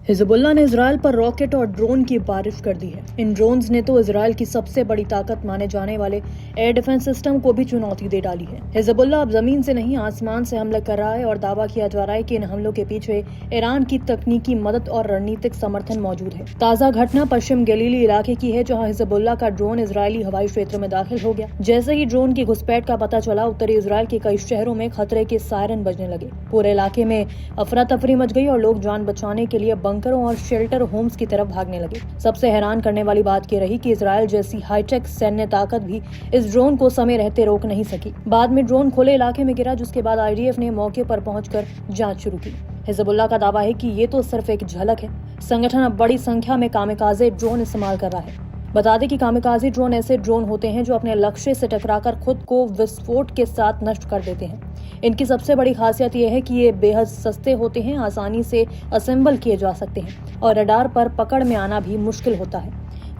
Hezbollah ने Israel पर rocket और ड्रोन की बारिश कर दी है। इन ड्रोन्स ने तो इजरायल की सबसे बड़ी ताकत माने जाने वाले एयर डिफेंस सिस्टम को भी चुनौती दे डाली है। हिजबुल्लाह अब जमीन से नहीं आसमान से हमले कर रहा है और दावा किया जा रहा है कि इन हमलों के पीछे ईरान की तकनीकी मदद और रणनीतिक समर्थन मौजूद है। ताजा घटना पश्चिम गलीली इलाके की है, जहाँ हिजबुल्लाह का ड्रोन इजरायली हवाई क्षेत्र में दाखिल हो गया। जैसे ही ड्रोन की घुसपैठ का पता चला, उत्तरी इजरायल के कई शहरों में खतरे के सायरन बजने लगे। पूरे इलाके में अफरा तफरी मच गई और लोग जान बचाने के लिए बंकरों और शेल्टर होम्स की तरफ भागने लगे। सबसे हैरान करने वाली बात यह रही कि इजरायल जैसी हाईटेक सैन्य ताकत भी इस ड्रोन को समय रहते रोक नहीं सकी। बाद में ड्रोन खुले इलाके में गिरा, जिसके बाद आईडीएफ ने मौके पर पहुंचकर जांच शुरू की। हिजबुल्लाह का दावा है कि ये तो सिर्फ एक झलक है। संगठन अब बड़ी संख्या में कामिकाज़े ड्रोन इस्तेमाल कर रहा है। बता दें कि कामिकाज़े ड्रोन ऐसे ड्रोन होते हैं जो अपने लक्ष्य से टकराकर खुद को विस्फोट के साथ नष्ट कर देते हैं। इनकी सबसे बड़ी खासियत यह है कि ये बेहद सस्ते होते हैं, आसानी से असेंबल किए जा सकते हैं और रडार पर पकड़ में आना भी मुश्किल होता है।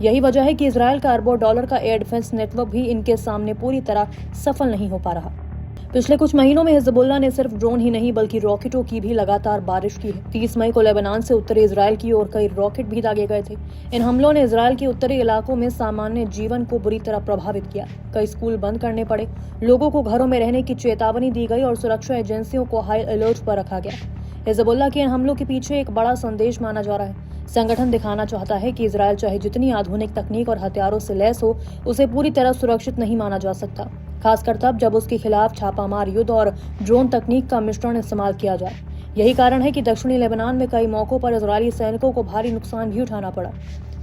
यही वजह है कि इजरायल का अरबों डॉलर का एयर डिफेंस नेटवर्क भी इनके सामने पूरी तरह सफल नहीं हो पा रहा। पिछले कुछ महीनों में हिजबुल्लाह ने सिर्फ ड्रोन ही नहीं बल्कि रॉकेटों की भी लगातार बारिश की है। 30 मई को लेबनान से उत्तरी इजरायल की ओर कई रॉकेट भी दागे गए थे। इन हमलों ने इजरायल के उत्तरी इलाकों में सामान्य जीवन को बुरी तरह प्रभावित किया। कई स्कूल बंद करने पड़े, लोगों को घरों में रहने की चेतावनी दी गई और सुरक्षा एजेंसियों को हाई अलर्ट पर रखा गया। हिजबुल्लाह के इन हमलों के पीछे एक बड़ा संदेश माना जा रहा है। संगठन दिखाना चाहता है कि इजरायल चाहे जितनी आधुनिक तकनीक और हथियारों से लैस हो, उसे पूरी तरह सुरक्षित नहीं माना जा सकता, खासकर तब जब उसके खिलाफ छापामार युद्ध और ड्रोन तकनीक का मिश्रण इस्तेमाल किया जाए। यही कारण है कि दक्षिणी लेबनान में कई मौकों पर इजरायली सैनिकों को भारी नुकसान भी उठाना पड़ा।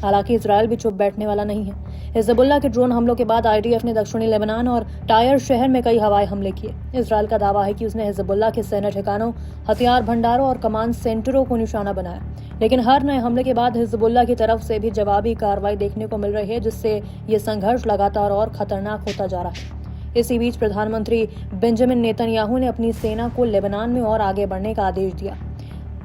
हालांकि इजरायल भी चुप बैठने वाला नहीं है। हिजबुल्लाह के ड्रोन हमलों के बाद आईडीएफ ने दक्षिणी लेबनान और टायर शहर में कई हवाई हमले किए। इजरायल का दावा है कि उसने हिजबुल्लाह के सैन्य ठिकानों, हथियार भंडारों और कमांड सेंटरों को निशाना बनाया। लेकिन हर नए हमले के बाद हिजबुल्लाह की तरफ से भी जवाबी कार्रवाई देखने को मिल रही है, जिससे ये संघर्ष लगातार और खतरनाक होता जा रहा है। इसी बीच प्रधानमंत्री बेंजामिन नेतन्याहू ने अपनी सेना को लेबनान में और आगे बढ़ने का आदेश दिया।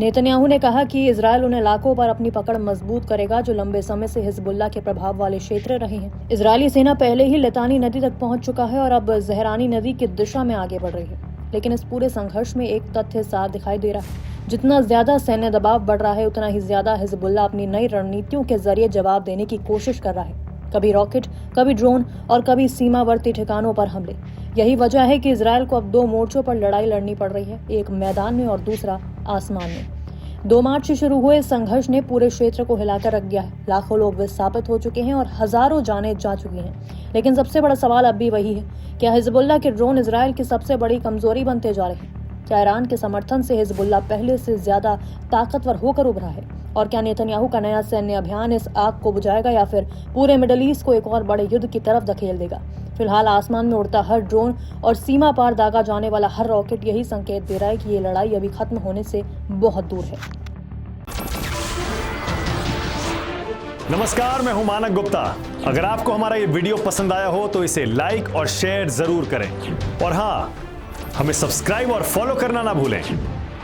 नेतन्याहू ने कहा कि इजरायल उन इलाकों पर अपनी पकड़ मजबूत करेगा जो लंबे समय से हिजबुल्लाह के प्रभाव वाले क्षेत्र रहे हैं। इजरायली सेना पहले ही लितानी नदी तक पहुंच चुका है और अब जहरानी नदी की दिशा में आगे बढ़ रही है। लेकिन इस पूरे संघर्ष में एक तथ्य साफ दिखाई दे रहा है। जितना ज्यादा सैन्य दबाव बढ़ रहा है, उतना ही ज्यादा हिजबुल्लाह अपनी नई रणनीतियों के जरिए जवाब देने की कोशिश कर रहा है। कभी रॉकेट, कभी ड्रोन और कभी सीमावर्ती ठिकानों पर हमले। यही वजह है कि इजरायल को अब दो मोर्चों पर लड़ाई लड़नी पड़ रही है, एक मैदान में और दूसरा आसमान में। 2 मार्च से शुरू हुए संघर्ष ने पूरे क्षेत्र को हिलाकर रख दिया है। लाखों लोग विस्थापित हो चुके हैं और हजारों जानें जा चुकी हैं। लेकिन सबसे बड़ा सवाल अब भी वही है, क्या हिजबुल्लाह के ड्रोन इजरायल की सबसे बड़ी कमजोरी बनते जा रहे हैं? क्या ईरान के समर्थन से हिजबुल्लाह पहले से ज्यादा ताकतवर होकर उभरा है? और क्या नेतन्याहू का नया सैन्य अभियान इस आग को बुझाएगा या फिर पूरे मिडल ईस्ट को एक और बड़े युद्ध की तरफ धकेल देगा? फिलहाल आसमान में उड़ता हर ड्रोन और सीमा पार दागा जाने वाला हर रॉकेट यही संकेत दे रहा है कि ये लड़ाई अभी खत्म होने से बहुत दूर है। नमस्कार, मैं हूं मानक गुप्ता। अगर आपको हमारा ये वीडियो पसंद आया हो तो इसे लाइक और शेयर जरूर करें और हाँ, हमें सब्सक्राइब और फॉलो करना ना भूलें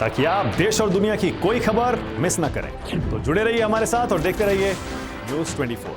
ताकि आप देश और दुनिया की कोई खबर मिस ना करें। तो जुड़े रहिए हमारे साथ और देखते रहिए न्यूज़ 24।